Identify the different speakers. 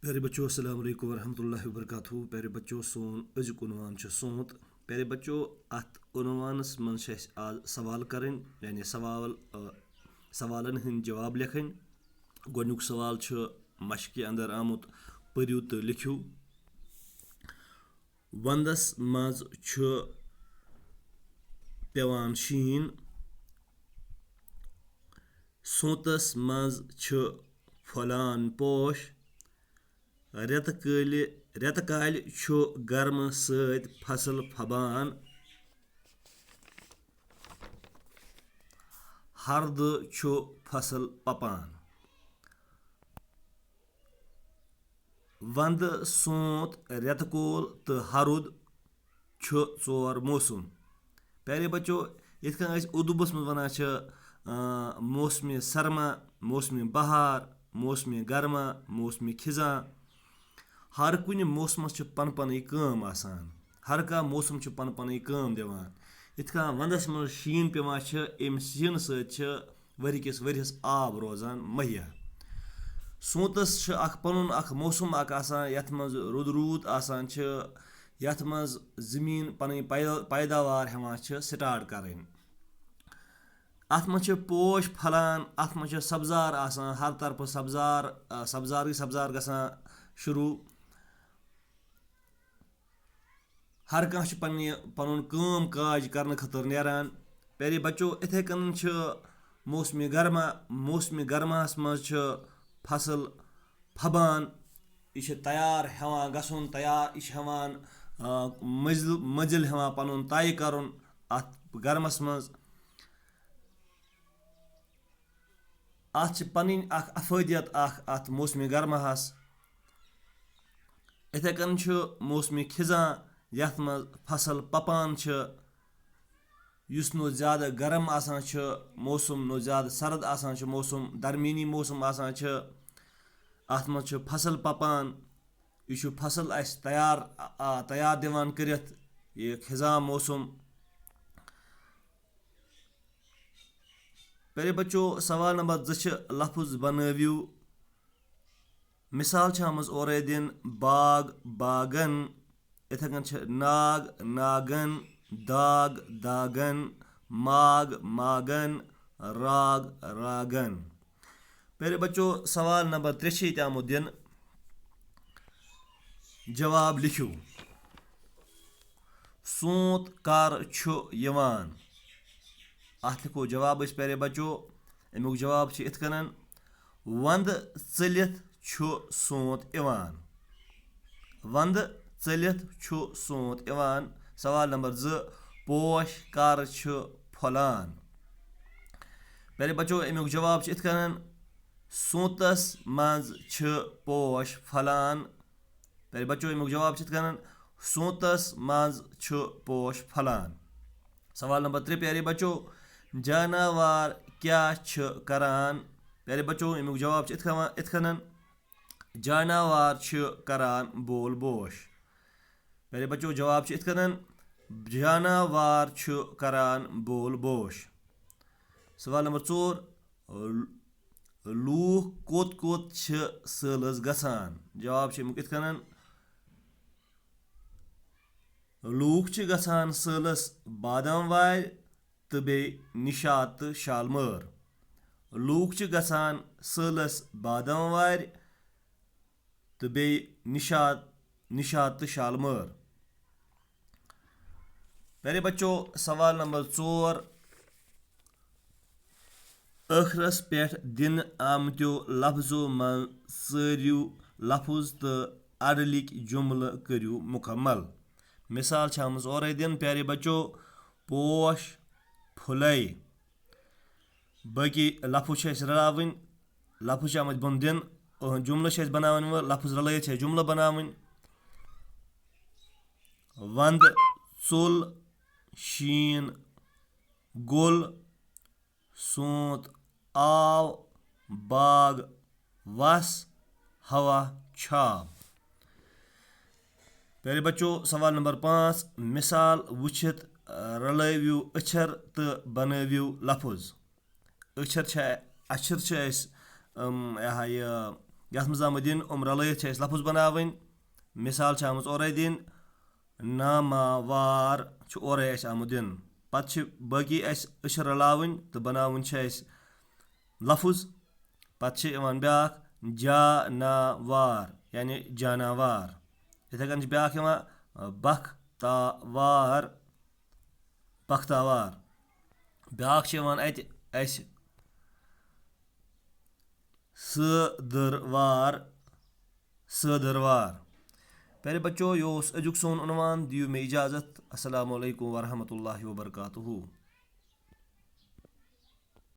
Speaker 1: प्यारे बच्चों अस्सलाम वालेकुम वरहमतुल्लाहि वबरकातुहू। प्यारे बच्चों सोन अजुक उनवान छ सोत। प्यारे बच्चों अत उनवानस मन आज सवाल करें यानी सवालन हंद जवाब लिखें। गोनुक सवाल छ मशक अंदर आमुत परियो तो लिखियो। वंदस मज छ पेवान शीन, सोतस मज छ फलान पोश, रेत काल छु गर्म सत फसल फबान, हरद छु फसल पपान। वंद सोत रेत कोल तो हरुद छु चोर मौसम। प्यारे बच्चों इत उर्दूबस मज वनान मौसम सरमा, मौसम बहार, मौसम गर्मा, मौसम खिजा। हर कुन मौसमस पन पन काम आसान, हर कह मौसम पन पन काम दिवान। इत वंदस मज शीन पेवान अम शीन सत वरिकिस वरियस आब रोजान मुहैया। सोतस पनुन मौसम आसान यथ मज रूद आसान, यथ मज जमीन पन पैदावार हेवान स्टार्ट करें। अत मज पोश फलान, अत मज सब्जार आसान, हर तरफ सब्जार गसान शुरू। हर कह पनुन काम काज करने खतर नेरान। प्यारे बच्चों इथे कन मौसम गर्मास मज फसल फबान, यह तैयार हेवान गसन, यह हेवान मंजिल हेवान पनुन तय करुन अत गर्मस मज। अत पन अफादियत अत मौसम गर्मास। इथे कन मौसम खिजा यथ मज फसल पपान, नो ज्यादा गर्म आसान मौसम, नो ज्यादा सर्द आसान मौसम, दरमियानी मौसम आसान। अत मज फसल पपान, यह फसल अस तैयार दिवान करित, यह खिजा मौसम। प्यारे बच्चों सवाल नंबर 2 लफ्ज बनवियो। मिसाल आमज और दिन बाग बागन, इथे कन नाग नागन, दाग दागन, माग मागन, राग रागन। प्यारे बच्चों सवाल नंबर 3 आमुत दिन, जवाब लिखियो। सोत कर छु यवान। अत लिखो जवाब प्यारे बच्चों। अमुक जवाब इत कन वंद चलित छु सोत इवान, वंद चलित छु सोत इवान। सवाल नंबर 2 पोश कर छु फलान। प्यारे बच्चों अमुक जवाब इत कन सोतस मज छ पोश फलान। प्यारे बच्चों अमुक जवाब इत कन सोतस मज छ पोश फलान। सवाल नंबर 3 प्यारे बच्चों जानवर क्या छ करान। प्यारे बच्चों अमुक जवाब इत कन जानवर छ करान बोल बोश। प्यारे बच्चों जवाब इत कन जानवर छ करान बोल बोश। सवाल नंबर 4 लूख कोत कोत छ सैलस गसान। जवाब इत कन लूख छ गसान सैलस बादाम वार तो बे निशात तो शालमर। लूख छ गसान सैलस बादाम वार तो बे निशात तो शालमर। प्यारे बच्चों सवाल नंबर 4 आखरस पे दिन आमत्यो लफ्जों मन सारियो लफ्ज तो अडलिक जुमल करियो मुकम्मल। मिसाल आमज और दिन प्यारे बच्चों पोश फुलई। बाकी लफ्ज रलावन, लफ्ज आमत बन दिन, जुमल बनावन व लफ्ज रलित जुमल बनावन। वंद चुल शीन गुल, सोत आव, बाग वस, हवा छाव। प्यारे बच्चों सवाल नंबर 5 मिसाल वुचित रलवियो अक्षर तो बनवियो लफ्ज। अक्षर यथ मज आम दिन रलित लफ्ज बनावन मिसाल आम और दिन नामावार और आम दिन पे बाकी रलावन तो बनावन लफ्ज पे ब्या जानवार यानी जानवर इथे कन ब्या बख्तावार बख्तावार ब्या सदरवार सदरवार। प्यारे बच्चों, यो अजुक सोन उन्वान, दियो में इजाज़त। अस्सलामु अलैकुम वरहमतुल्लाहि वबरकातुहू।